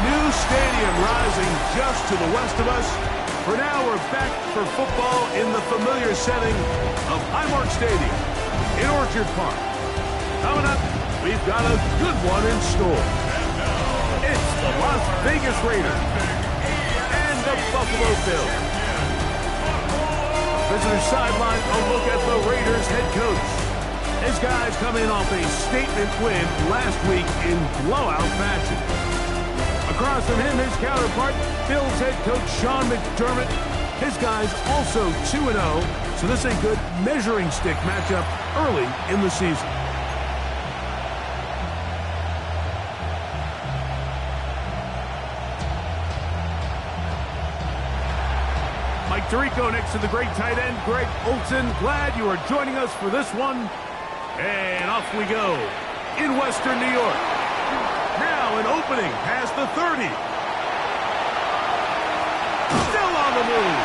new stadium rising just to the west of us. For now, we're back for football in the familiar setting of Highmark Stadium in Orchard Park. Coming up, we've got a good one in store. It's the Las Vegas Raiders and the Buffalo Bills. Visitor sideline, a look at the Raiders head coach. His guys come in off a statement win last week in blowout fashion. Across from him, his counterpart, Bills head coach Sean McDermott. His guys also 2-0, so this is a good measuring stick matchup early in the season. Mike Tirico next to the great tight end, Greg Olsen. Glad you are joining us for this one. And off we go in Western New York. Now an opening past the 30. Still on the move.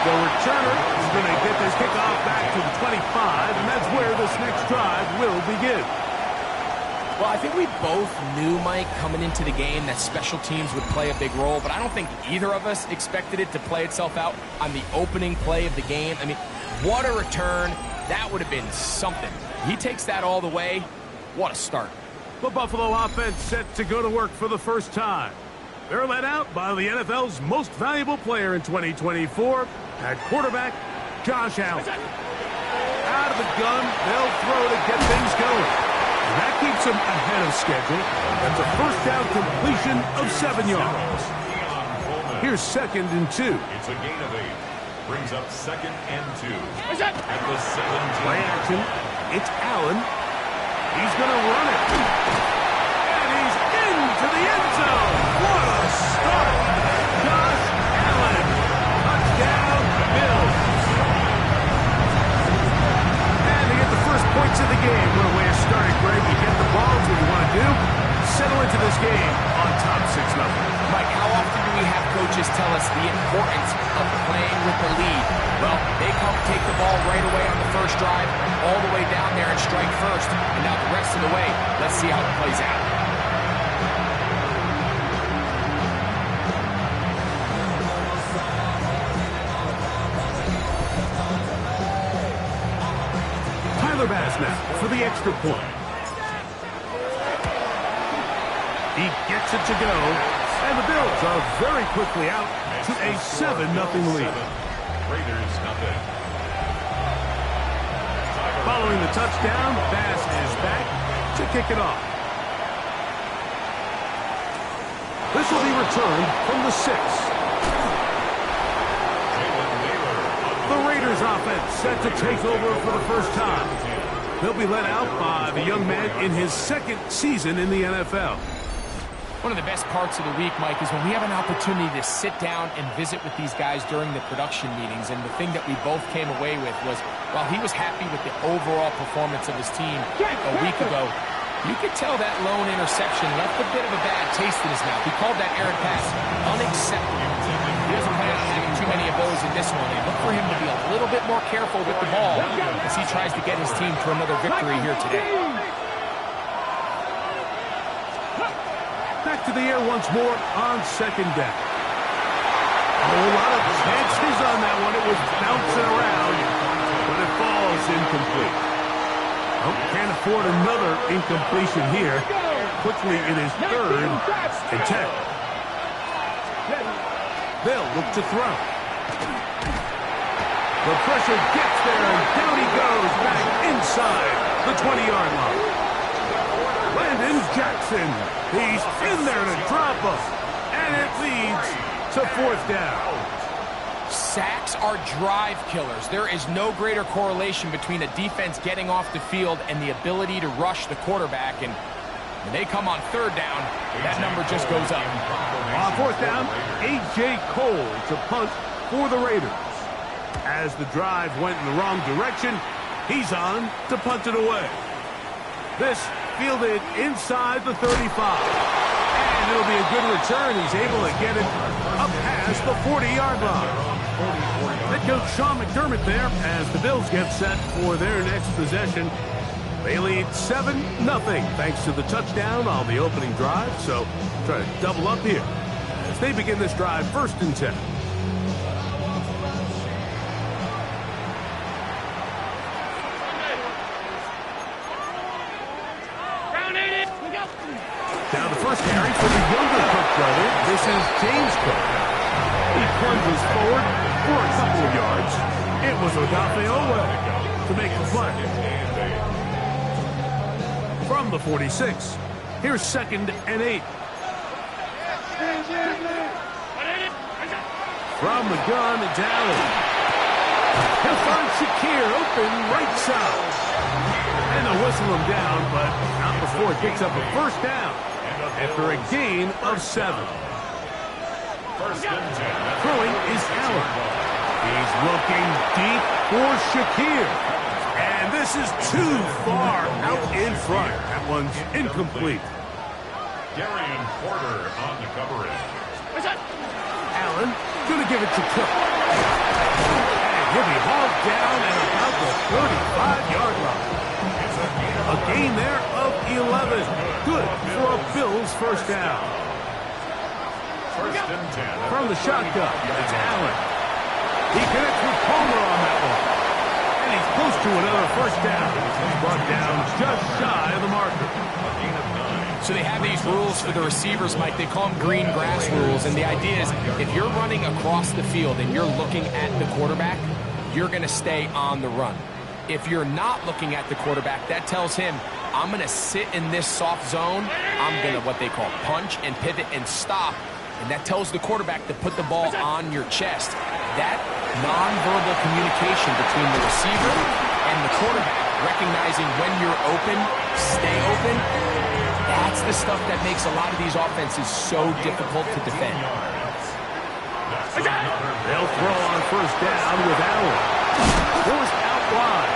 The returner is going to get this kickoff back to the 25, and that's where this next drive will begin. Well, I think we both knew, Mike, coming into the game that special teams would play a big role, but I don't think either of us expected it to play itself out on the opening play of the game. I mean, what a return. That would have been something. He takes that all the way. What a start. The Buffalo offense set to go to work for the first time. They're led out by the NFL's most valuable player in 2024, at quarterback, Josh Allen. Out of the gun, they'll throw to get things going. And that keeps them ahead of schedule. That's a first down completion of 7 yards. Here's 2nd and 2. It's a gain of 8. Brings up 2nd and 2. At the 17. Play action. It's Allen. He's going to run it. And he's into the end zone. What a start. Josh Allen. Touchdown, Bills. And they get the first points of the game. What a way to start it, Greg. You get the ball, what you want to do. Settle into this game on top 6-0. Mike, how often do we have coaches tell us the importance of playing with the lead? Well, they come take the ball right away on the first drive, all the way down there and strike first. And now the rest of the way, let's see how it plays out. Tyler Bass now for the extra point. He gets it to go, and the Bills are very quickly out to a 7-0 lead. Raiders nothing. Following the touchdown, Bass is back to kick it off. This will be returned from the 6. The Raiders offense set to take over for the first time. They'll be led out by the young man in his 2nd season in the NFL. One of the best parts of the week, Mike, is when we have an opportunity to sit down and visit with these guys during the production meetings. And the thing that we both came away with was, while he was happy with the overall performance of his team a week ago, you could tell that lone interception left a bit of a bad taste in his mouth. He called that errant pass unacceptable. He doesn't plan on having too many of those in this one. And look for him to be a little bit more careful with the ball as he tries to get his team to another victory here today. Back to the air once more on 2nd down. A whole lot of chances on that one. It was bouncing around, but it falls incomplete. Oh, can't afford another incompletion here. Quickly, it is 3rd and 10. They'll look to throw. The pressure gets there, and down he goes back inside the 20-yard line. Landon Jackson. He's in there to drop him. And it leads to 4th down. Sacks are drive killers. There is no greater correlation between a defense getting off the field and the ability to rush the quarterback. And when they come on 3rd down, that number just goes up. On 4th down, A.J. Cole to punt for the Raiders. As the drive went in the wrong direction, he's on to punt it away. This fielded inside the 35. And it'll be a good return. He's able to get it up past the 40-yard line. Head coach Sean McDermott there as the Bills get set for their next possession. They lead 7-0 thanks to the touchdown on the opening drive, so try to double up here as they begin this drive 1st and 10. Now the first carry for the younger Cook brother. This is James Cook. He plunges forward for a couple of yards. It was Odafe Oweh to make the play. From the 46, here's 2nd and 8. From the gun, it's Allen. He'll find Shakir open right side. And they'll whistle him down, but not before it picks up a 1st down after a gain of 7. 1st and 10. Throwing is Allen. He's looking deep for Shakir. And this is too far out in front. That one's incomplete. Darian Porter on the coverage. Allen gonna give it to Cook. And he'll be hauled down at about the 35-yard line. A gain there of 11. Good for a Bills 1st down. 1st and 10. From the shotgun, it's Allen. He connects with Palmer on that one. And he's close to another 1st down. He's brought down just shy of the marker. So they have these rules for the receivers, Mike. They call them green grass rules. And the idea is if you're running across the field and you're looking at the quarterback, you're going to stay on the run. If you're not looking at the quarterback, that tells him, I'm going to sit in this soft zone. I'm going to what they call punch and pivot and stop. And that tells the quarterback to put the ball on your chest. That nonverbal communication between the receiver and the quarterback, recognizing when you're open, stay open, that's the stuff that makes a lot of these offenses so difficult to defend. They'll throw on 1st down with Allen. Forced out wide.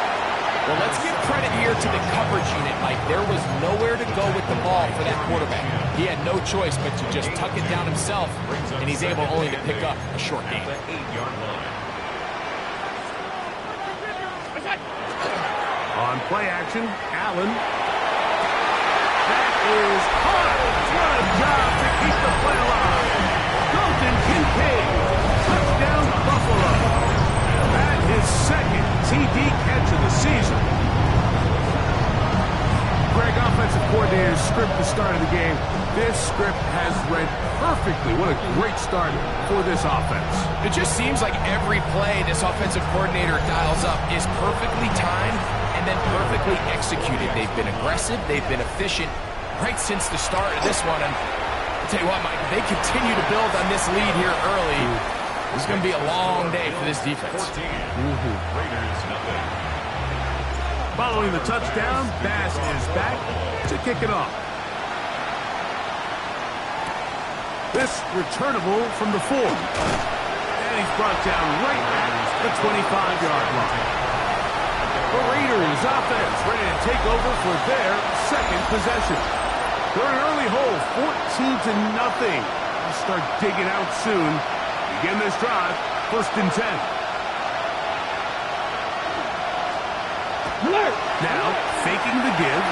Well, let's give credit here to the coverage unit, Mike. There was nowhere to go with the ball for that quarterback. He had no choice but to just tuck it down himself, and he's able only to pick up a short gain. On play action, Allen. That is hard. What a job to keep the play alive. Dalton Kincaid. Touchdown Buffalo. That is 2nd TD catch of the season. Greg, offensive coordinator's script at the start of the game. This script has read perfectly. What a great start for this offense. It just seems like every play this offensive coordinator dials up is perfectly timed and then perfectly executed. They've been aggressive. They've been efficient right since the start of this one. And I'll tell you what, Mike, if they continue to build on this lead here early, it's going to be a long day for this defense. Raiders nothing. Following the touchdown, Bass is back to kick it off. This returnable from the 4. And he's brought down right at the 25-yard line. The Raiders offense ready to take over for their 2nd possession. They're an early hole, 14-0. They'll start digging out soon. Begin this drive, 1st and 10. Now, faking the give.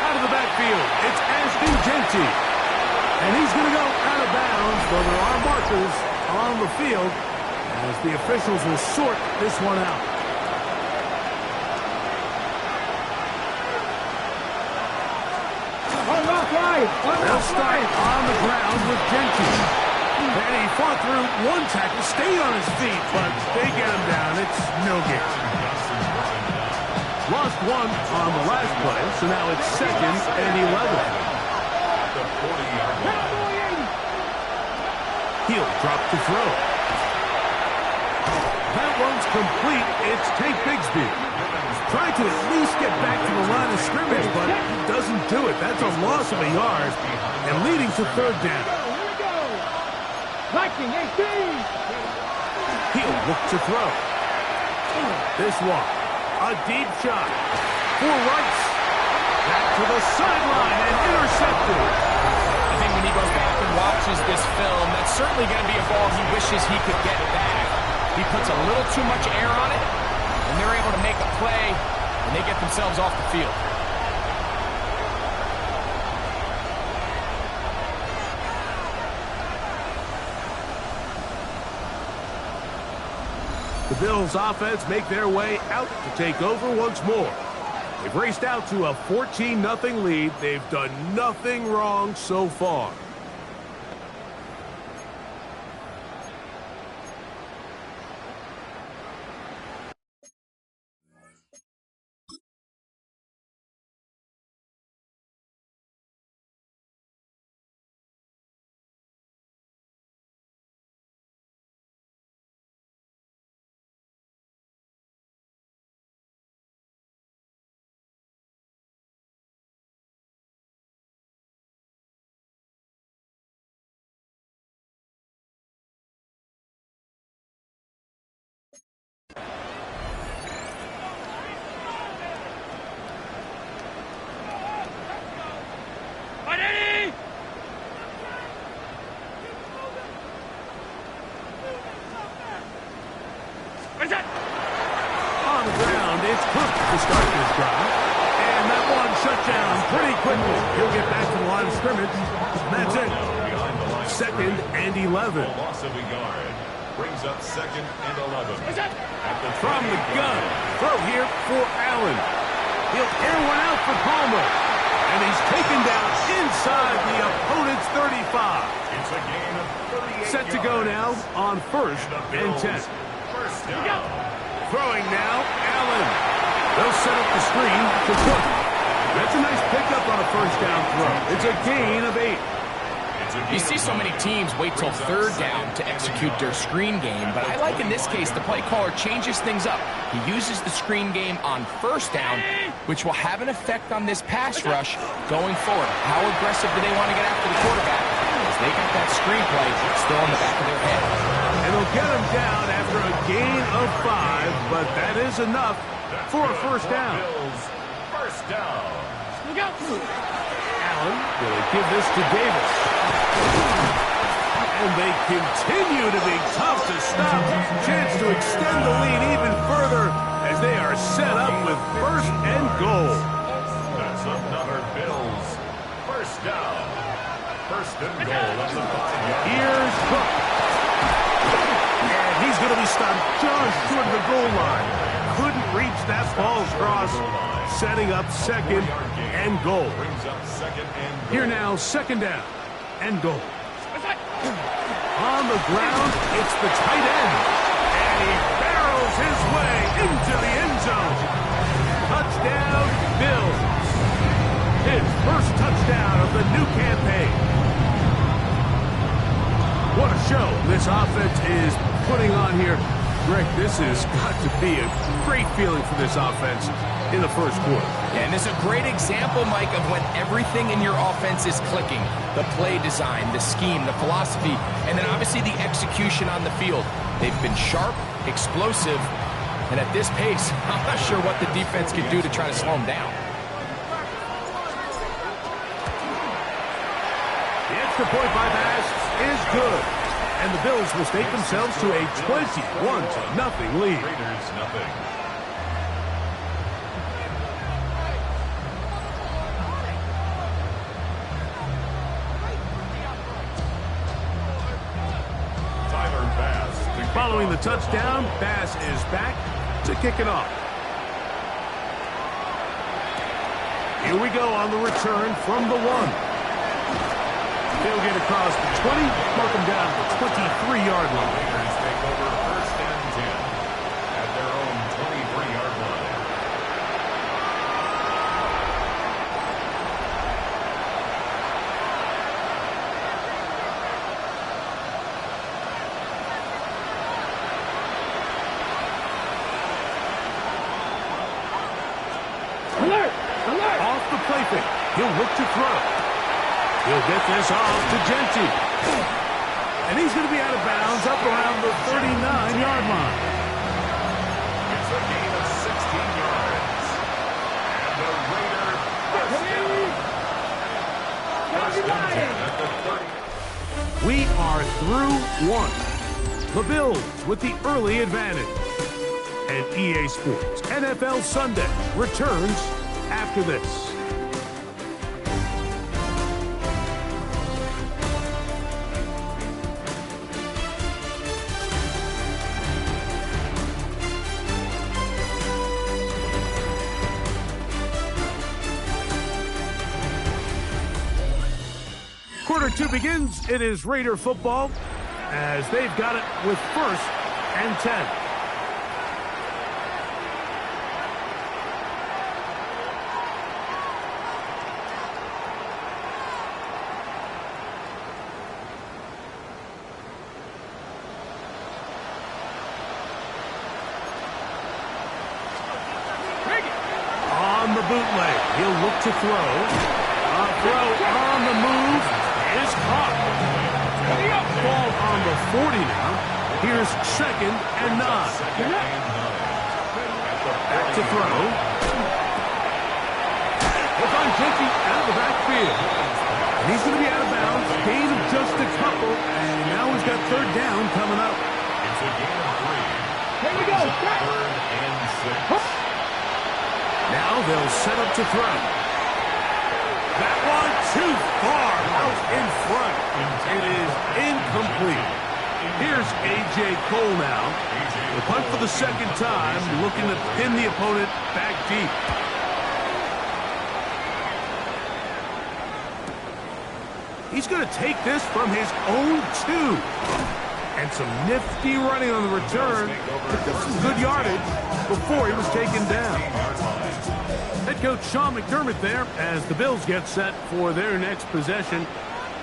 Out of the backfield, it's Ashton Jeanty. And he's going to go out of bounds, though there are markers on the field as the officials will sort this one out. They'll start on the ground with Jeanty. And he fought through one tackle, stayed on his feet, but they get him down. It's no gain. Lost one on the last play, so now it's 2nd and 11. The 40-yard line. He'll drop to throw. That one's complete. It's Tank Bigsby. Trying to at least get back to the line of scrimmage, but he doesn't do it. That's a loss of a yard and leading to 3rd down. He'll look to throw. This one, a deep shot for Rice. Back to the sideline and intercepted. I think when he goes back and watches this film, that's certainly going to be a ball he wishes he could get back. He puts a little too much air on it, and they're able to make a play and they get themselves off the field. The Bills offense make their way out to take over once more. They've raced out to a 14-0 lead. They've done nothing wrong so far. On the ground, it's Cook to start this drive. And that one shut down pretty quickly. He'll get back to the line of scrimmage. That's it. Second and 11. Loss of a yard. Brings up second and 11. From the gun. Throw here for Allen. He'll air one out for Palmer. And he's taken down inside the opponent's 35. It's a gain of 38 Set to go now on first and 10. First down. Throwing now, Allen. They'll set up the screen to Cook. That's a nice pickup on a first down throw. It's a gain of 8. You see so many teams wait till third down to execute their screen game, but I like in this case the play caller changes things up. He uses the screen game on first down, which will have an effect on this pass rush going forward. How aggressive do they want to get after the quarterback? As they got that screenplay still in the back of their head. And they'll get him down after a gain of 5, but that is enough for a first down. First down. Allen will give this to Davis. And they continue to be tough to stop. Chance to extend the lead even further as they are set up with first and goal. That's another Bills. First down. First and goal of the 5-yard. Here's Cook. And he's going to be stopped just short of the goal line. Couldn't reach that ball's cross. Setting up second and goal. Brings up second and goal. Here now, second down and goal. On the ground, it's the tight end. And he barrels his way into the end zone. Touchdown, Bills. His first touchdown of the new campaign. What a show this offense is putting on here. Greg, this has got to be a great feeling for this offense in the first quarter. Yeah, and this is a great example, Mike, of when everything in your offense is clicking. The play design, the scheme, the philosophy, and then obviously the execution on the field. They've been sharp, explosive, and at this pace, I'm not sure what the defense can do to try to slow them down. The extra point by Bass is good. And the Bills will stake themselves to a 21-0 lead. Raiders nothing. Tyler Bass. Following the touchdown, Bass is back to kick it off. Here we go on the return from the 1. They'll get across the 20, mark them down to the 23-yard line. Raiders take over first and 10 at their own 23-yard line. Alert! Alert! Off the play fake. He'll look to throw. He'll get this off to Genty. And he's going to be out of bounds up around the 39-yard line. It's a gain of 16 yards. And the Raiders first down at the 30. We are through 1. The Bills with the early advantage. And EA Sports NFL Sunday returns after this. Quarter 2 begins. It is Raider football as they've got it with 1st and 10. On the bootleg, he'll look to throw. A throw on the move is caught. Ball on the 40 now. Here's 2nd and 9. Back to throw. He'll find Jenky out of the backfield. And he's going to be out of bounds. Gain of just a couple. And now he's got 3rd down coming up. It's a gain of 3. Here we go. 3rd and 6. Now they'll set up to throw. That one too far out in front. It is incomplete. Here's A.J. Cole now. The punt for the 2nd time, looking to pin the opponent back deep. He's going to take this from his own 2. And some nifty running on the return. Picked up some good yardage before he was taken down. Head coach Sean McDermott there as the Bills get set for their next possession.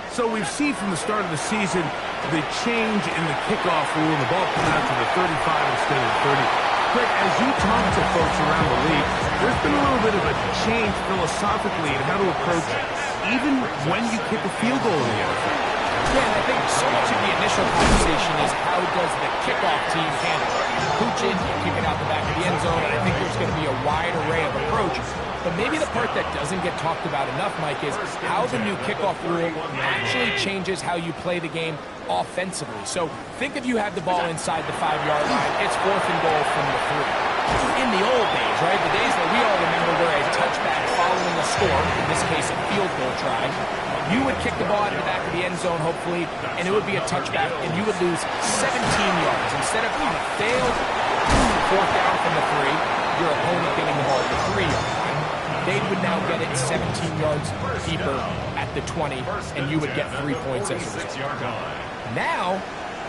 So we've seen from the start of the season the change in the kickoff rule. The ball coming out to the 35 instead of the 30. Greg, as you talk to folks around the league, there's been a little bit of a change philosophically in how to approach even when you kick a field goal in the NFL. Yeah, and I think so much of the initial conversation is how does the kickoff team handle it? Pooch it, you kick it out the back of the end zone, and I think there's going to be a wide array of approaches. But maybe the part that doesn't get talked about enough, Mike, is how the new kickoff rule actually changes how you play the game offensively. So think if you had the ball inside the 5-yard line, it's 4th and goal from the 3. In the old days, right, the days that we all remember where a touchback following a score, in this case a field goal try, you would kick the ball out of the back of the end zone, hopefully, and it would be a touchback, and you would lose 17 yards. Instead of on a failed 4th down from the 3, your opponent getting the ball at the 3-yard line. They would now get it 17 yards deeper at the 20, and you would get 3 points as a result. Now,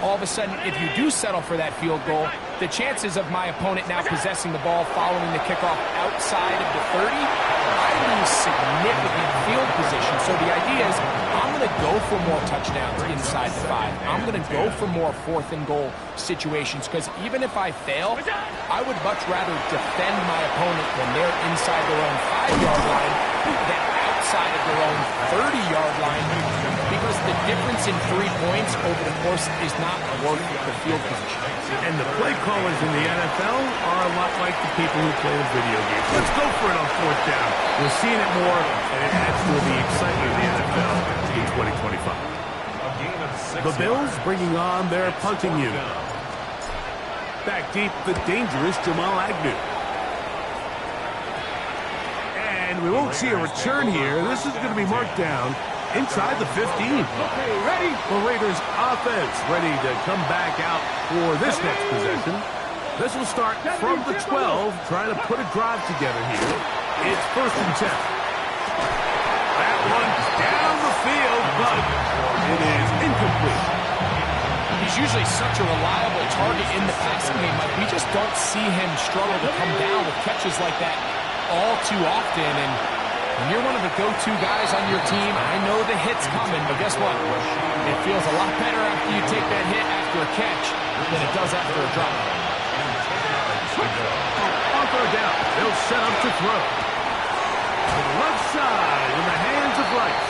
all of a sudden, if you do settle for that field goal, the chances of my opponent now possessing the ball following the kickoff outside of the 30, I lose significant field position. So the idea is I'm going to go for more touchdowns inside the 5. I'm going to go for more 4th and goal situations because even if I fail, I would much rather defend my opponent when they're inside their own 5-yard line than outside of their own 30-yard line because the difference in 3 points over the course is not worth the field position. And the play callers in the NFL are a lot like the people who play the video games. Let's go for it on 4th down. We're seeing it more, and it adds to the excitement of the NFL in 2025. The Bills bringing on their punting unit. Back deep, the dangerous Jamal Agnew. And we won't see a return here. This is going to be marked down inside the 15. Okay, ready? The Raiders offense ready to come back out for this next possession. This will start from the 12, trying to put a drive together here. It's 1st and 10. That one's down the field, but it is incomplete. He's usually such a reliable target in the passing game, Mike. We just don't see him struggle to come down with catches like that all too often. And when you're one of the go-to guys on your team, I know the hit's coming, but guess what? It feels a lot better after you take that hit after a catch than it does after a drop. On 3rd down, they'll set up to throw. To the left side in the hands of Rice.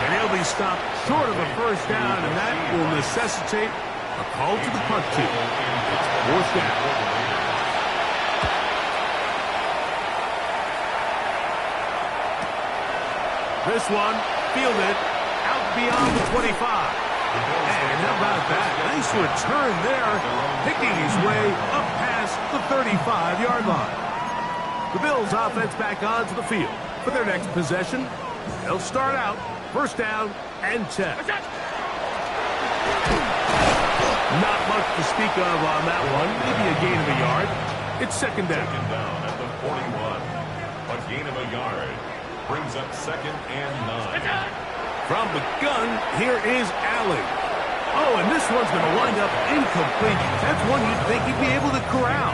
And he'll be stopped short of a 1st down, and that will necessitate a call to the punt team. It's 4th down. This one fielded out beyond the 25. And how about that? Nice return there, picking his way up past the 35-yard line. The Bills offense back onto the field for their next possession. They'll start out first down and 10. Not much to speak of on that one. Maybe a gain of a yard. It's second down. Second down at the 41. A gain of a yard. Brings up second and 9. From the gun, here is Allen. Oh, and this one's going to wind up incomplete. That's one you'd think he'd be able to corral.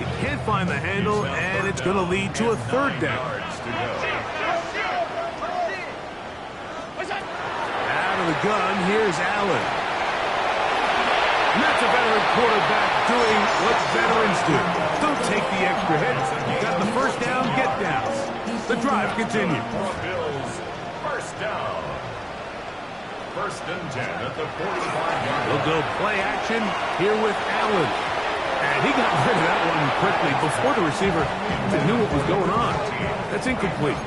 He can't find the handle, and it's going to lead to a third down. Out of the gun, here's Allen. And that's a veteran quarterback doing what veterans do. Don't take the extra hits. Got the first down, get downs. The drive continues. Bills, first down. First and 10 at the 45-yard line. We'll go play action here with Allen. And he got rid of that one quickly before the receiver even knew what was going on. That's incomplete.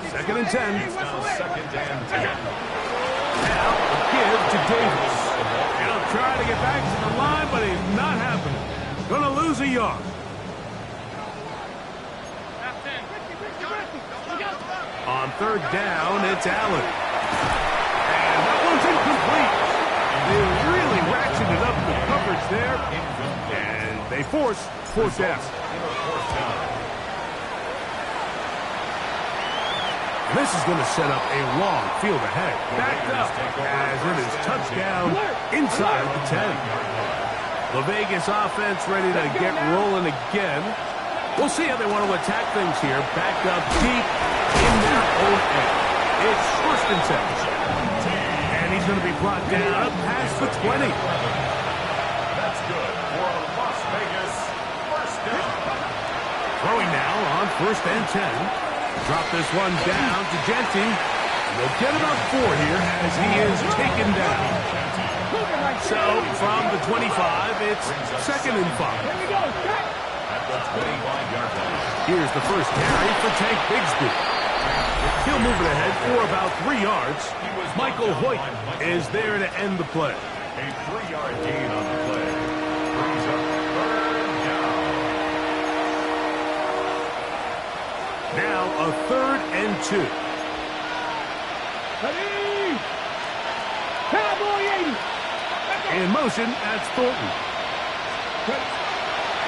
Second and 10. Second and 10. Now, a give to Davis. He'll try to get back to the line, but he's not happening. Gonna lose a yard. On third down, it's Allen. And that one's incomplete. They really ratcheted up the coverage there. And they force fourth down. This is going to set up a long field ahead. Backed up as it is touchdown inside the 10. The Vegas offense ready to get rolling again. We'll see how they want to attack things here. Backed up deep in their own end. It's first and 10. And he's going to be brought down past the 20. That's good for a Las Vegas first down. Throwing now on first and 10. Drop this one down to Genty. They'll get about 4 here as he is taken down. So from the 25, it's second and 5. At the 25-yard line. Here's the first carry for Tank Bigsby. He'll move it ahead for about 3 yards. Michael Hoyt is there to end the play. A 3-yard gain on the play. Brings up third down. Now a third and 2. In motion, that's Thornton.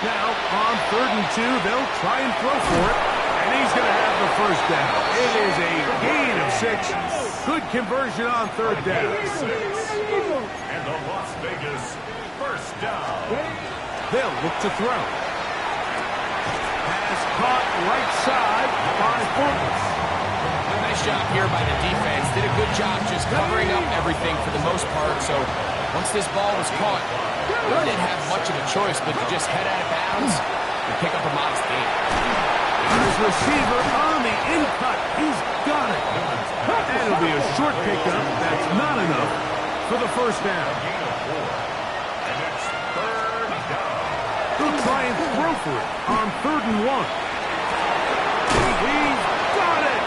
Now, on third and 2, they'll try and throw for it, and he's going to have the first down. It is a gain of 6. Good conversion on third down. And the Las Vegas first down. They'll look to throw. Pass caught right side by Thornton. Nice job here by the defense. Did a good job just covering up everything for the most part. So once this ball was caught, they didn't have much of a choice but to just head out of bounds and pick up a modest gain. His receiver on the in-cut. He's got it. And it'll be a short pickup. That's not enough for the first down. Gain of 4. And it's third down. He'll try and throw for it on third and 1. He's got it.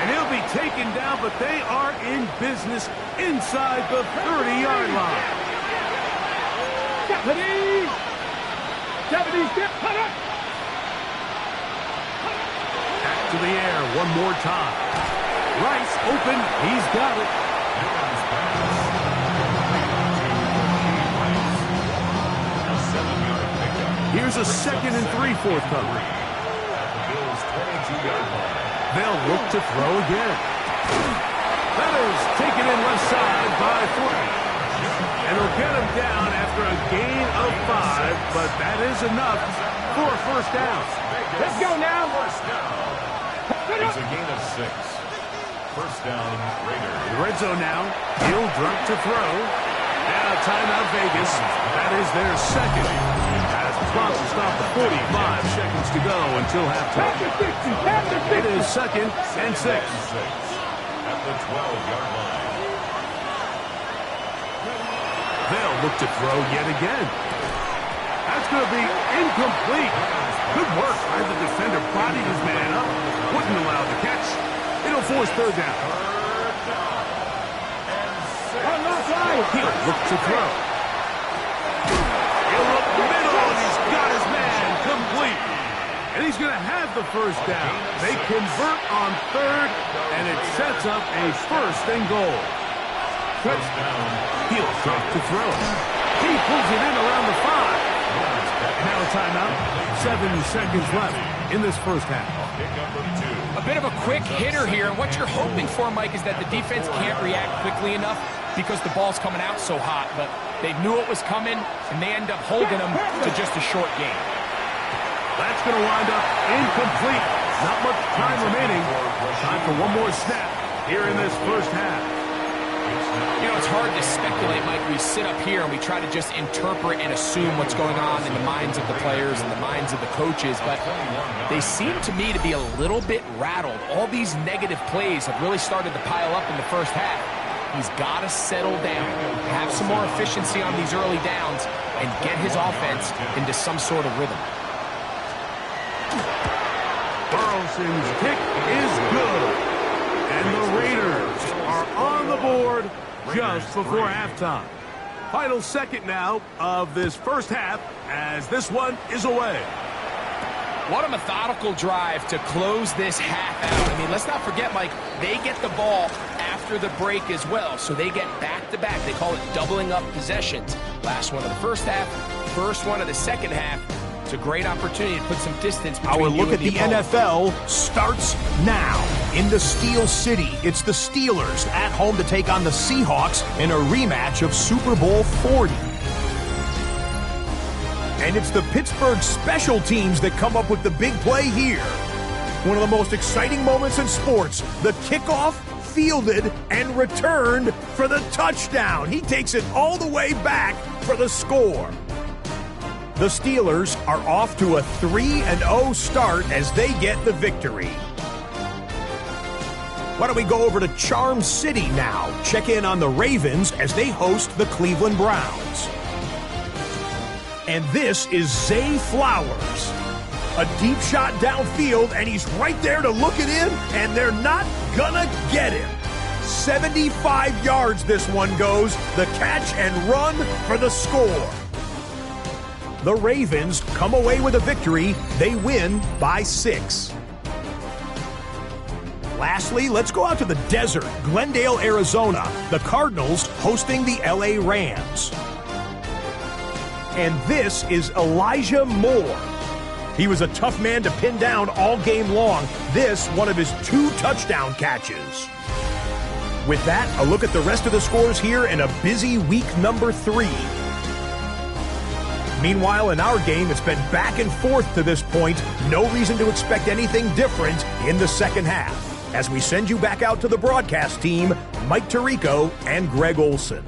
And he'll be taken down, but they are in business inside the 30-yard line. Back to the air one more time. Rice open. He's got it. A 7-yard pickup. Here's a second and 3 forthcoming. At the Bills' 22-yard line. They'll look to throw again. That is taken in left side by Thornton. And he'll get him down after a gain of 5, but that is enough for a first down. Let's go now. First down. It's a gain of 6. First down, Raiders. The red zone now. He'll drop to throw. Now timeout Vegas. That is their second. As the clock will stop at 45 seconds to go until halftime. It is second and 6. At the 12-yard line. They'll look to throw yet again. That's going to be incomplete. Good work by the defender. Bodied his man up. Wouldn't allow the catch. It'll force third down. He'll look to throw. He'll look middle, and he's got his man And he's going to have the first down. They convert on third, and it sets up a 1st and goal. First down. He'll drop to throw. He pulls it in around the 5. Now a timeout. 7 seconds left in this first half. Pick number 2. A bit of a quick hitter here, and what you're hoping for, Mike, is that the defense can't react quickly enough because the ball's coming out so hot, but they knew it was coming, and they end up holding them to just a short game. That's going to wind up incomplete. Not much time remaining. Time for one more snap here in this first half. You know, it's hard to speculate, Mike. We sit up here and we try to just interpret and assume what's going on in the minds of the players and the minds of the coaches, but they seem to me to be a little bit rattled. All these negative plays have really started to pile up in the first half. He's got to settle down, have some more efficiency on these early downs, and get his offense into some sort of rhythm. Burleson's kick is good. And the Raiders are on the board just before halftime. Final second now of this first half as this one is away. What a methodical drive to close this half out. I mean, let's not forget, Mike, they get the ball after the break as well, so they get back-to-back. They call it doubling up possessions. Last one of the first half, first one of the second half. It's a great opportunity to put some distance between Our you look and at the NFL starts now. In the Steel City, it's the Steelers at home to take on the Seahawks in a rematch of Super Bowl 40. And it's the Pittsburgh special teams that come up with the big play here. One of the most exciting moments in sports, the kickoff, fielded, and returned for the touchdown. He takes it all the way back for the score. The Steelers are off to a 3-0 start as they get the victory. Why don't we go over to Charm City now? Check in on the Ravens as they host the Cleveland Browns. And this is Zay Flowers. A deep shot downfield, and he's right there to look it in, and they're not gonna get him. 75 yards this one goes. The catch and run for the score. The Ravens come away with a victory. They win by 6. Lastly, let's go out to the desert, Glendale, Arizona. The Cardinals hosting the LA Rams. And this is Elijah Moore. He was a tough man to pin down all game long. This, one of his 2 touchdown catches. With that, a look at the rest of the scores here in a busy week number 3. Meanwhile, in our game, it's been back and forth to this point. No reason to expect anything different in the second half. As we send you back out to the broadcast team, Mike Tirico and Greg Olson.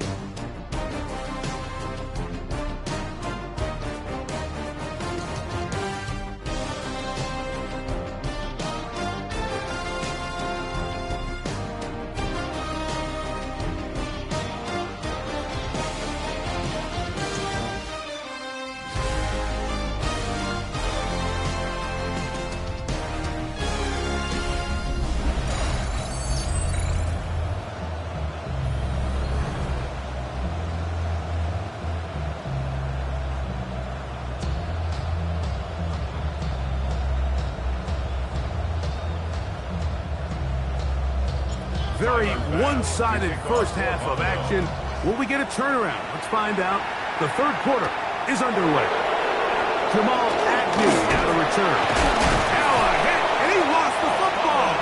Very one-sided first half of action. Will we get a turnaround? Let's find out. The third quarter is underway. Jamal Agnew now to return. Now a hit, and he lost the football.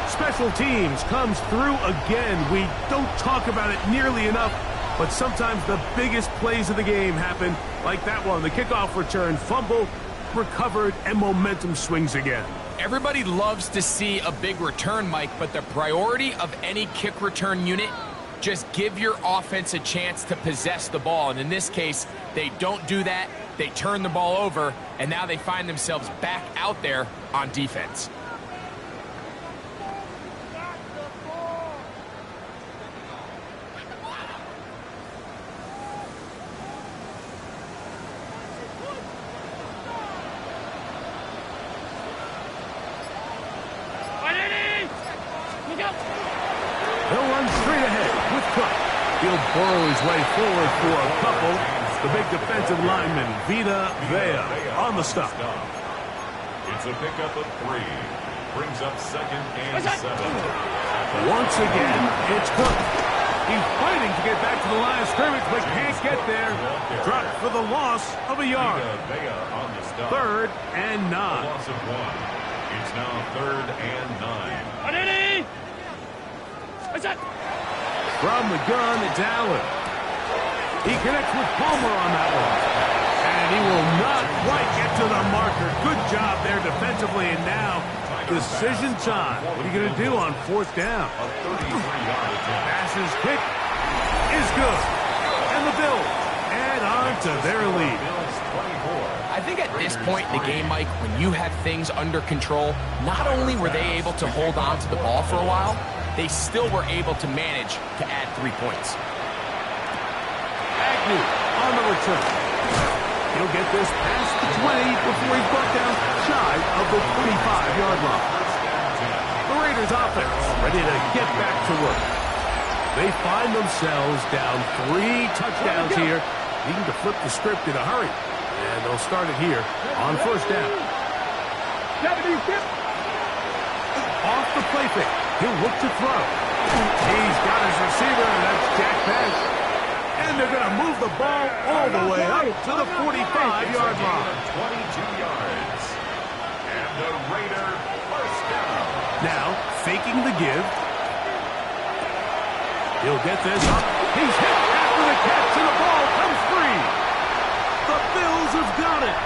Special teams comes through again. We don't talk about it nearly enough, but sometimes the biggest plays of the game happen like that one. The kickoff return, fumble, recovered, and momentum swings again. Everybody loves to see a big return, Mike, but the priority of any kick return unit, just give your offense a chance to possess the ball. And in this case, they don't do that. They turn the ball over, and now they find themselves back out there on defense. He'll run straight ahead with Cook. He'll burrow his way forward for a couple. The big defensive lineman, Vita Vea, on the stop. It's a pickup of 3. Brings up 2nd and 7. Once again, it's Cook. He's fighting to get back to the line of scrimmage, but can't get there. Dropped for the loss of a yard. On the stop. 3rd and 9. Loss of 1. It's now 3rd and 9. From the gun, it's Allen. He connects with Palmer on that one. And he will not quite get to the marker. Good job there defensively. And now, decision time. What are you going to do on 4th down? A 33-yard attempt. Passes kick is good. And the Bills add on to their lead. Bills 24. I think at this point in the game, Mike, when you have things under control, not only were they able to hold on to the ball for a while, they still were able to manage to add 3 points. Agnew on the return. He'll get this past the 20 before he's brought down shy of the 25-yard line. The Raiders offense ready to get back to work. They find themselves down 3 touchdowns here, needing to flip the script in a hurry. And they'll start it here on 1st down. Off the play fake. He'll look to throw. He's got his receiver, and that's Jack Bench. And they're going to move the ball all the way up to the 45-yard line. 22 yards. And the Raider 1st down. Now, faking the give. He'll get this up. He's hit after the catch, and the ball comes free. The Bills have got it.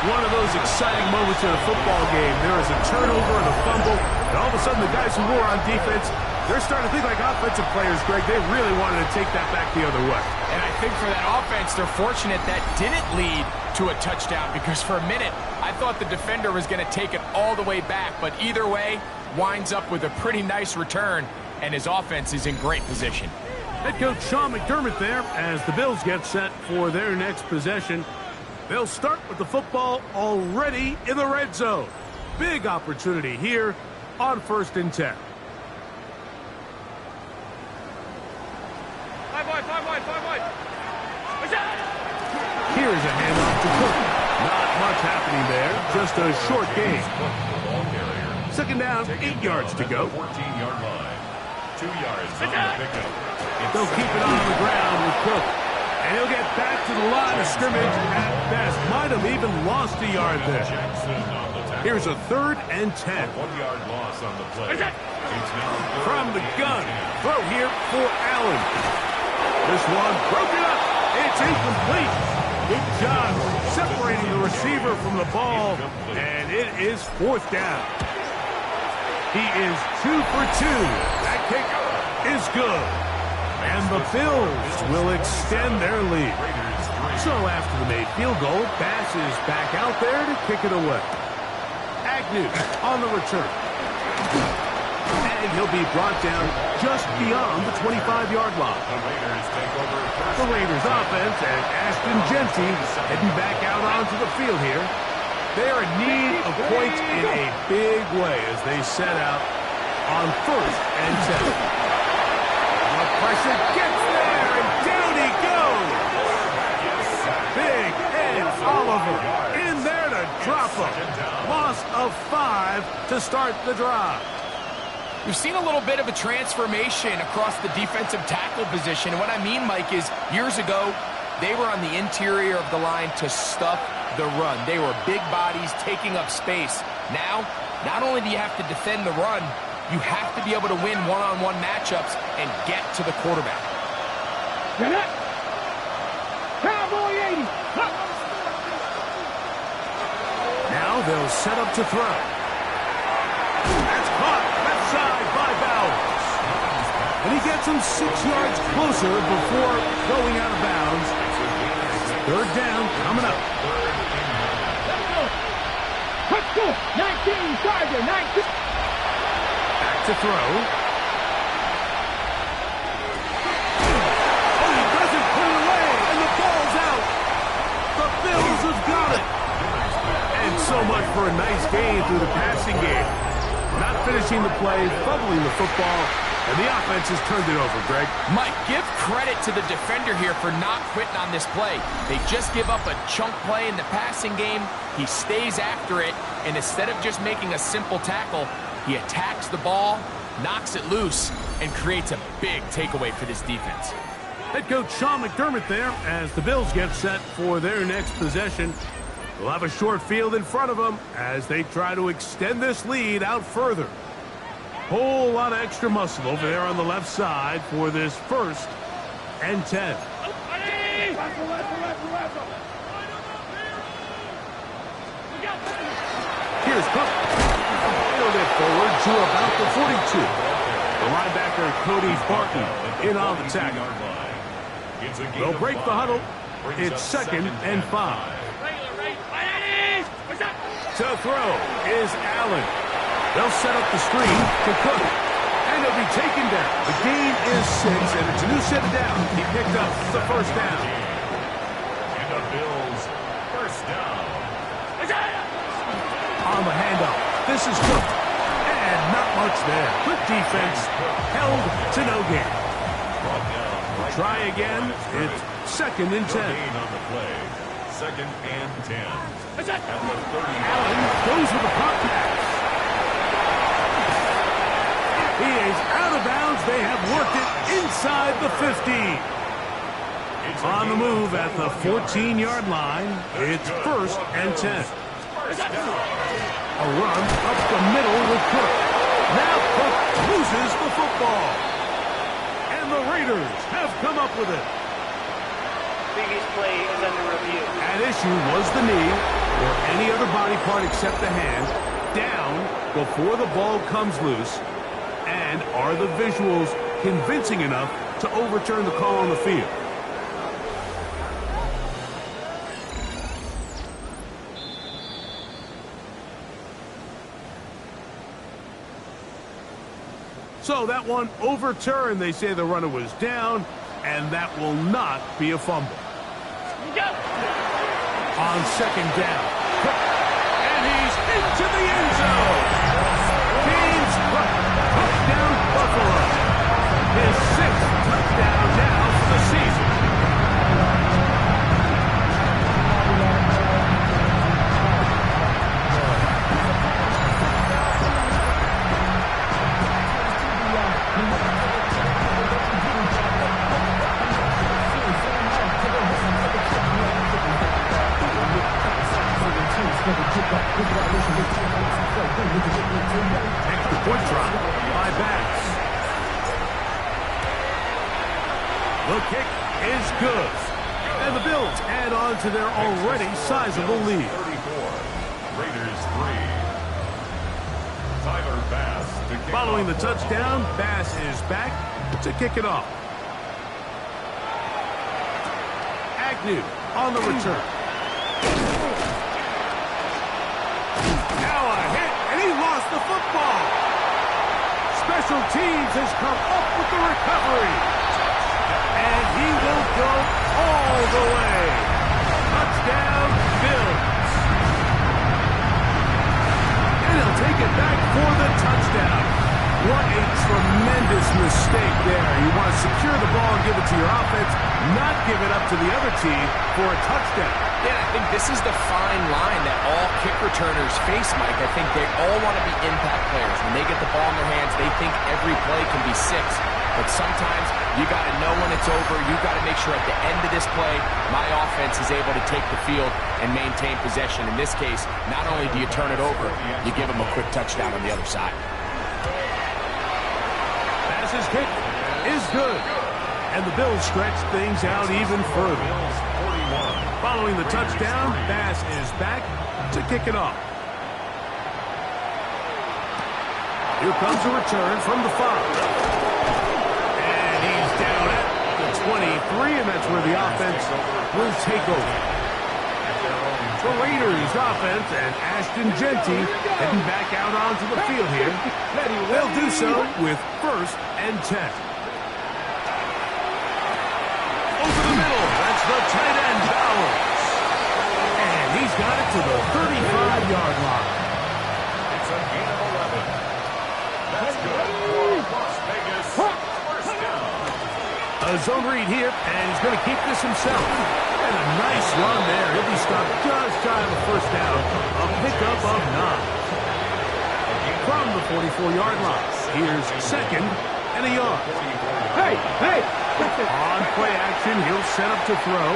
One of those exciting moments in a football game. There is a turnover and a fumble, and all of a sudden the guys who were on defense, they're starting to think like offensive players, Greg. They really wanted to take that back the other way. And I think for that offense, they're fortunate that didn't lead to a touchdown, because for a minute, I thought the defender was going to take it all the way back. But either way, winds up with a pretty nice return, and his offense is in great position. Head coach Sean McDermott there as the Bills get set for their next possession. They'll start with the football already in the red zone. Big opportunity here on 1st and 10. Here's a handoff to Cook. Not much happening there. Just a short gain. 2nd down, 8 yards to go. 14-yard line. 2 yards on the pickup. They'll keep it on the ground with Cook. And he'll get back to the line of scrimmage at best. Might have even lost a yard there. Here's a 3rd and 10. 1-yard loss on the play. From the gun. Throw here for Allen. This one broken up. It's incomplete. Good job separating the receiver from the ball. And it is 4th down. He is 2 for 2. That kick is good. And the Bills will extend their lead. So after the made field goal, Bass is back out there to kick it away. Agnew on the return. And he'll be brought down just beyond the 25-yard line. The Raiders offense and Ashton Jeanty heading back out onto the field here. They're in need of points in a big way as they set out on 1st and 10. The pressure gets there, and down he goes. Big Ed Oliver in there to drop him. Loss of 5 to start the drive. We've seen a little bit of a transformation across the defensive tackle position. And what I mean, Mike, is years ago, they were on the interior of the line to stuff the run. They were big bodies taking up space. Now, not only do you have to defend the run, you have to be able to win one-on-one matchups and get to the quarterback. Cowboy 80. Now they'll set up to throw. That's caught left side by Bowers. And he gets him 6 yards closer before going out of bounds. 3rd down coming up. Let's go. 19, Charger, 19. To throw. Oh, he doesn't put it away, and the ball's out. The Bills have got it. And so much for a nice gain through the passing game. Not finishing the play, fumbling the football, And the offense has turned it over, Greg. Mike, give credit to the defender here for not quitting on this play. They just give up a chunk play in the passing game. He stays after it, and instead of just making a simple tackle, he attacks the ball, knocks it loose, and creates a big takeaway for this defense. Head coach Sean McDermott there as the Bills get set for their next possession. They'll have a short field in front of them as they try to extend this lead out further. Whole lot of extra muscle over there on the left side for this 1st and 10. Here's Cook. Field it forward to about the 42. The linebacker Cody Barton in on the tackle. They'll break the huddle. It's 2nd and 5. To throw is Allen. They'll set up the screen to Cook. And he'll be taken down. The gain is 6, and it's a new set down. He picked up the 1st down. And the Bills, 1st down. On the handoff, this is Cook. And not much there. Good defense, held to no gain. Try again. It's 2nd and 10. Gain on the play. 2nd and 10. At the 30. Allen goes with a pop pass. He is out of bounds. They have worked it inside the 50. On the move at the 14-yard line. It's 1st and 10. A run up the middle with Cook. Now Cook loses the football. And the Raiders have come up with it. Previous play is under review. At issue was the knee or any other body part except the hand down before the ball comes loose. And are the visuals convincing enough to overturn the call on the field? So that one overturned. They say the runner was down, and that will not be a fumble. On 2nd down, and he's into the end zone. James Cook, touchdown Buffalo. His 6th touchdown now for the season. Extra point try by Bass. The kick is good. And the Bills add on to their already sizable lead. 34. Raiders 3. Tyler Bass to kick Following the off. touchdown, Bass is back to kick it off. Agnew on the return. Now a hit, and he lost the football. Special teams has come up with the recovery. And he will go all the way. Touchdown, Bills. And he'll take it back for the touchdown. What a tremendous mistake there. You want to secure the ball and give it to your offense, not give it up to the other team for a touchdown. Yeah, I think this is the fine line that all kick returners face, Mike. I think they all want to be impact players. When they get the ball in their hands, they think every play can be 6. But sometimes you got to know when it's over. You got to make sure at the end of this play, my offense is able to take the field and maintain possession. In this case, not only do you turn it over, you give them a quick touchdown on the other side. His kick is good. And the Bills stretch things out even further. Following the touchdown, Bass is back to kick it off. Here comes a return from the 5. And he's down at the 23, and that's where the offense will take over. The Raiders offense and Ashton Jeanty heading back out onto the field here. They'll do so with 1st and 10. Over the middle, that's the tight end, Bowers. And he's got it to the 35-yard line. It's a gain of 11. That's good for Las Vegas A zone read here, and he's going to keep this himself. And a nice run there. He'll be stopped just shy of a first down. A pickup of 9. From the 44-yard line, here's second and a yard. Hey, hey! On play action, he'll set up to throw.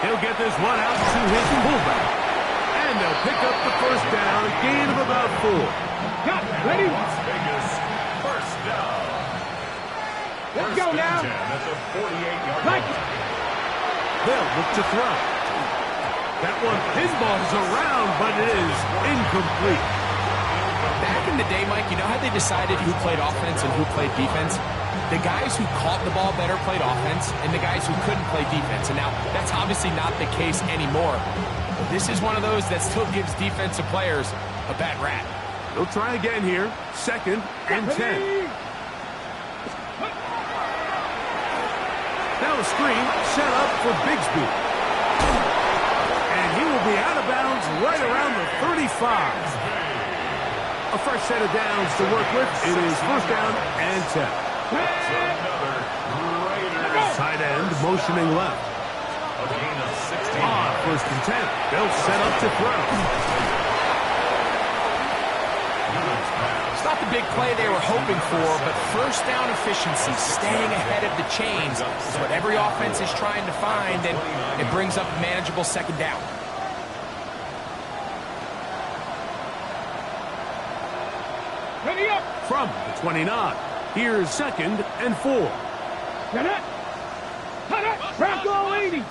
He'll get this one out to his fullback. And they'll pick up the first down, a gain of about 4. Got it, ready? Las Vegas, first down. Let's go now. At the 48-yard Like line. They'll look to throw. That one pinballs around, but it is incomplete. Back in the day, Mike, you know how they decided who played offense and who played defense? The guys who caught the ball better played offense, and the guys who couldn't play defense. And now, that's obviously not the case anymore. But this is one of those that still gives defensive players a bad rap. They'll try again here. Second and 10. Now a screen set up for Bigsby. And he will be out of bounds right around the 35. A fresh set of downs to work with. It is first down and 10. Tight end motioning left. A gain of 16. On first and 10. They'll set up to throw. It's not the big play they were hoping for, but first down efficiency, staying ahead of the chains, is what every offense is trying to find, and it brings up a manageable second down. Ready up! From the 29. Here's second and 4. Got it! Cut it! Bronco 80!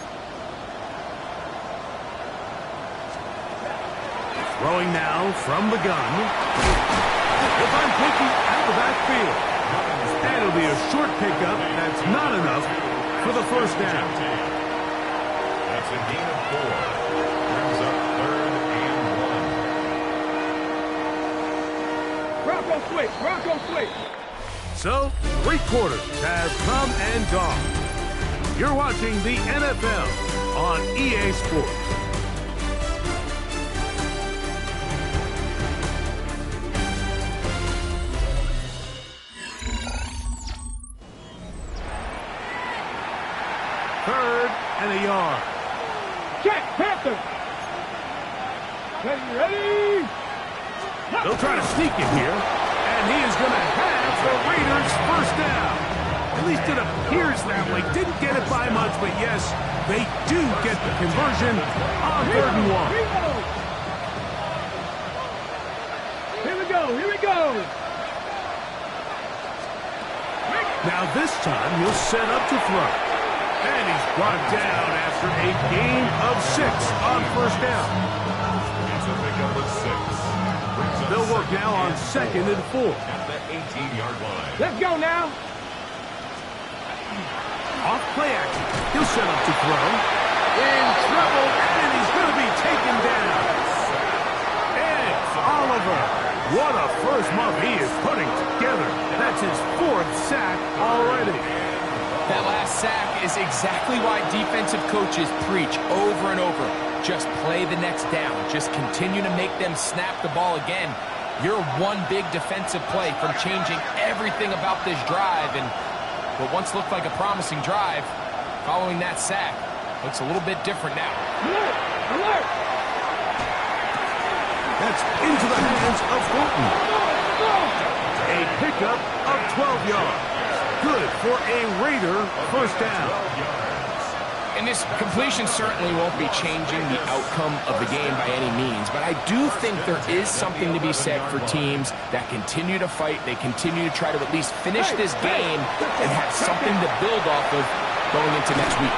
Throwing now from the gun. He'll find Pickey out of the backfield. And it'll be a short pickup. That's not enough for the first down. That's a gain of 4. Brings up third and 1. Bronco switch! Bronco switch! So, 3 quarters have come and gone. You're watching the NFL on EA Sports. Third and a yard. Check! Panther! Ready! They'll try to sneak it here, and he is going to have the Raiders first down. At least it appears that way. Didn't get it by much, but yes, they do get the conversion on third and 1. Here we go! Here we go! Now this time he'll set up to throw. And he's brought down after a gain of 6 on first down. It's a pickup of 6. They'll work now on second and 4. At the 18-yard line. Let's go now! Off play action. He'll set up to throw. In trouble, and he's going to be taken down. It's Oliver. What a first month he is putting together. That's his 4th sack already. That last sack is exactly why defensive coaches preach over and over. Just play the next down. Just continue to make them snap the ball again. You're one big defensive play from changing everything about this drive, and what once looked like a promising drive, following that sack, looks a little bit different now. Alert! Alert! That's into the hands of Fulton. A pickup of 12 yards. Good for a Raider first down. And this completion certainly won't be changing the outcome of the game by any means, but I do think there is something to be said for teams that continue to fight, they continue to try to at least finish this game and have something to build off of going into next week.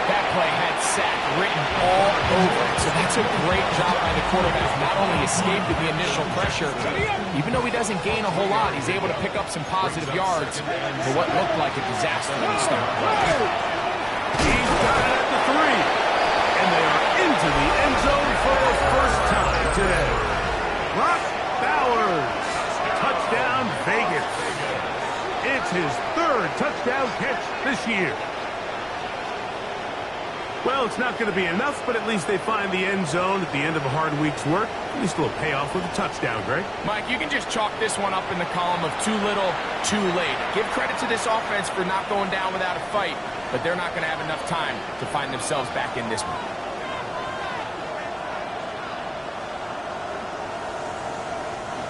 That play had sack written all over it, so that's a great job by the quarterback. Not only escaped the initial pressure, even though he doesn't gain a whole lot, he's able to pick up some positive yards for what looked like a disaster when he started. He's got it at the 3. And they are into the end zone for the first time today. Brock Bowers. Touchdown Vegas. It's his 3rd touchdown catch this year. Well, it's not going to be enough, but at least they find the end zone at the end of a hard week's work. At least a little payoff with a touchdown, Greg. Mike, you can just chalk this one up in the column of too little, too late. Give credit to this offense for not going down without a fight, but they're not going to have enough time to find themselves back in this one.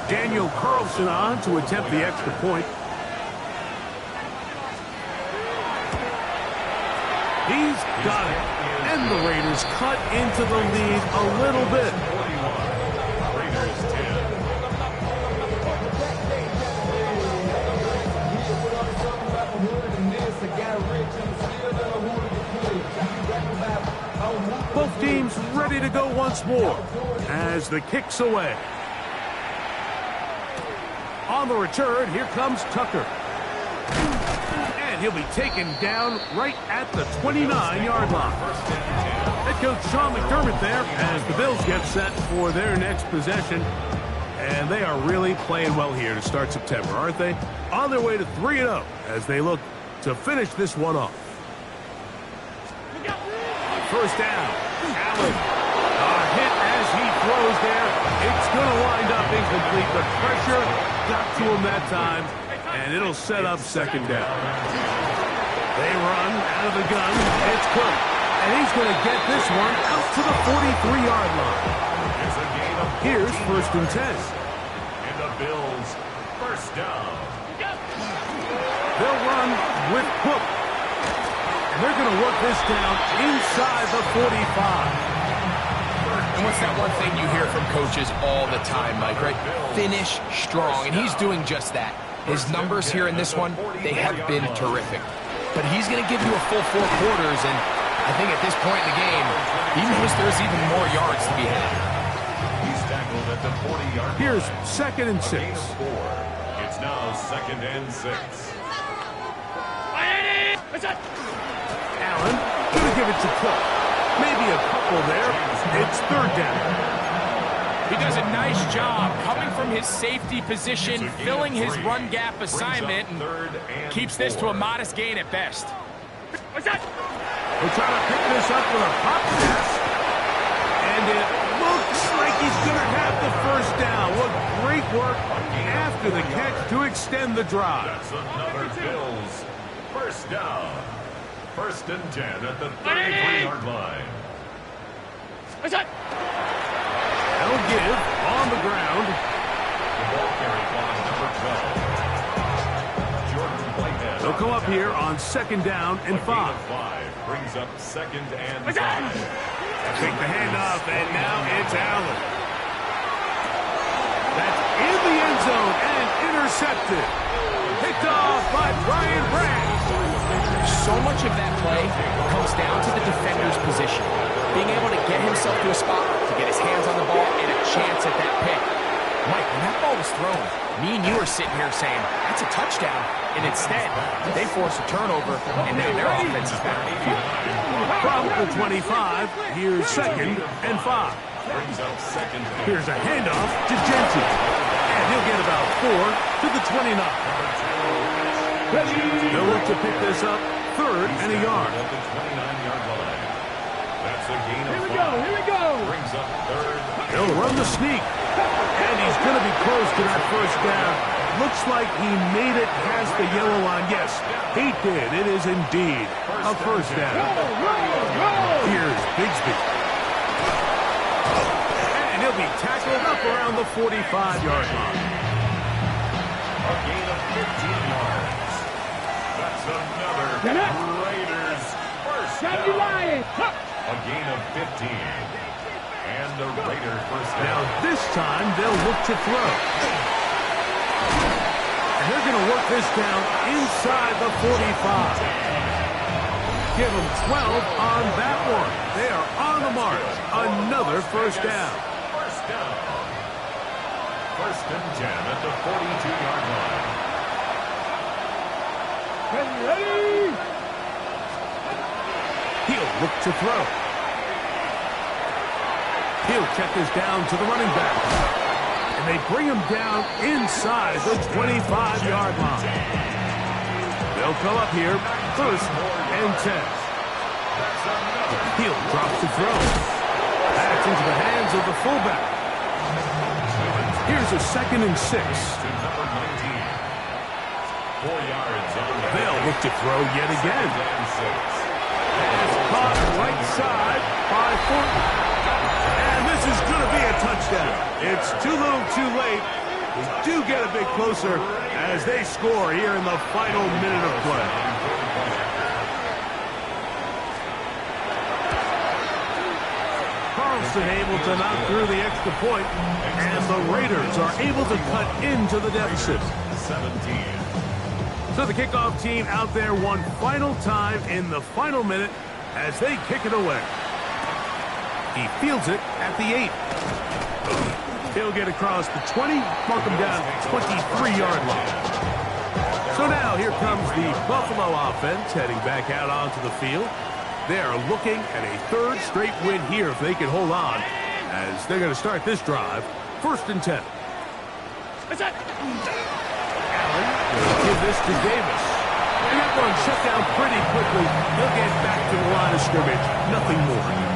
Daniel Carlson on to attempt the extra point. He's got it. And the Raiders cut into the lead a little bit. 41. Raiders 10. Both teams ready to go once more as the kick's away. On the return, here comes Tucker. And he'll be taken down right at the 29-yard line. Head coach Sean McDermott there as the Bills get set for their next possession. And they are really playing well here to start September, aren't they? On their way to 3-0 as they look to finish this one off. First down, Allen. A hit as he throws there. It's going to wind up incomplete. The pressure got to him that time, and it'll set up second down. They run out of the gun. It's Cook, and he's going to get this one out to the 43-yard line. Here's 1st and 10. And the Bills, first down. They'll run with Cook. And they're going to work this down inside the 45. And what's that one thing you hear from coaches all the time, Mike, right? Finish strong, and he's doing just that. His numbers here in this one, they have been terrific. But he's going to give you a full 4 quarters, and I think at this point in the game, he knows there's even more yards to be had. He's tackled at the 40-yard line. Here's 2nd and 6. It's now 2nd and 6. Allen going to give it to Cook. Maybe a couple there. It's 3rd down. He does a nice job coming from his safety position, filling his run gap assignment, and keeps this to a modest gain at best. We're trying to pick this up with a pop pass. And it looks like he's going to have the first down. What great work after the catch to extend the drive. That's another Bills first down. 1st and 10 at the 33-yard line. They'll give on the ground. The ball carried by number 12. Jordan Whitehead. They'll come up here on 2nd down and 5. 5 brings up 2nd and 5. Take the handoff, and now it's Allen. That's in the end zone and intercepted. Picked off by Brian Branch. So much of that play comes down to the defender's position. Being able to get himself to a spot, to get his hands on the ball, and a chance at that pick. Mike, when that ball was thrown, me and you are sitting here saying, that's a touchdown. And instead, they force a turnover, and now their offense is back on the field. From the 25, here's 2nd and 5. Here's a handoff to Jensen. And he'll get about 4 to the 29. They'll look to pick this up 3rd and a yard. At the 29-yard line. That's a gain of 5. Here we go. Brings up 3rd. They'll run the sneak. And he's going to be close to that first down. Looks like he made it past the yellow line. Yes, he did. It is indeed a first down. Here's Bigsby. And he'll be tackled up around the 45-yard line. A gain of 15 yards. That's another Raiders first down. A gain of 15. And the Raiders first down. Now this time they'll look to throw. And they're going to work this down inside the 45. Give them 12 on that one. They are on the march. Another first down. First down. 1st and 10 at the 42-yard line. Ready? He'll look to throw. He'll check this down to the running back. And they bring him down inside the 25-yard line. They'll come up here 1st and 10. Hill drops the throw. That's into the hands of the fullback. Here's a 2nd and 6. They'll look to throw yet again. It's caught right side by Thornton. And this is going to be a touchdown. It's too little too late. They do get a bit closer as they score here in the final minute of play. Carlson able to knock through the extra point, and the Raiders are able to cut into the deficit. 17. So the kickoff team out there one final time in the final minute as they kick it away. He fields it at the 8. He'll get across the 20, mark him down at the 23-yard line. So now here comes the Buffalo offense heading back out onto the field. They are looking at a 3rd straight win here if they can hold on, as they're going to start this drive 1st and 10. Allen will give this to Davis. And that one shut down pretty quickly. He'll get back to the line of scrimmage. Nothing more.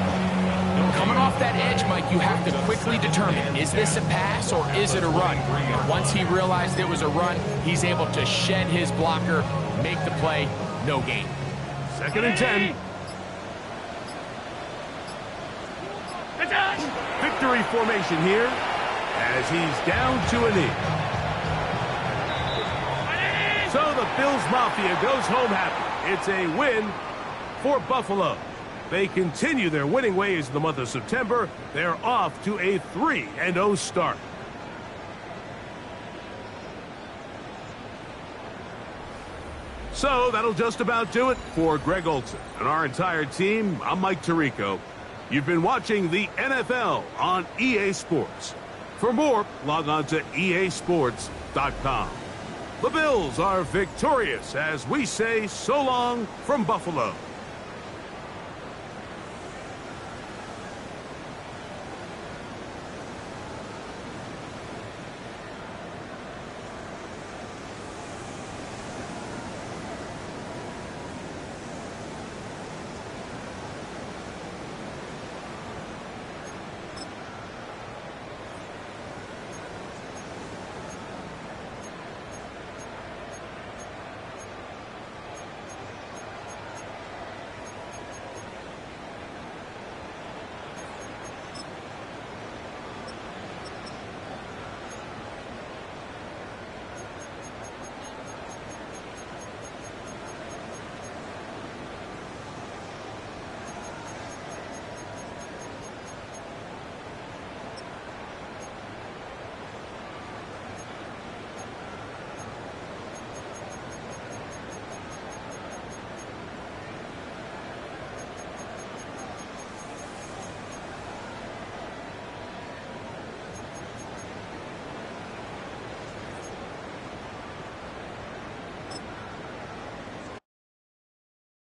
Coming off that edge, Mike, you have to quickly determine, is this a pass or is it a run? And once he realized it was a run, he's able to shed his blocker, make the play, no gain. 2nd and 10. Victory formation here as he's down to a knee. So the Bills Mafia goes home happy. It's a win for Buffalo. They continue their winning ways in the month of September. They're off to a 3-0 start. So that'll just about do it for Greg Olsen and our entire team. I'm Mike Tirico. You've been watching the NFL on EA Sports. For more, log on to easports.com. The Bills are victorious as we say so long from Buffalo.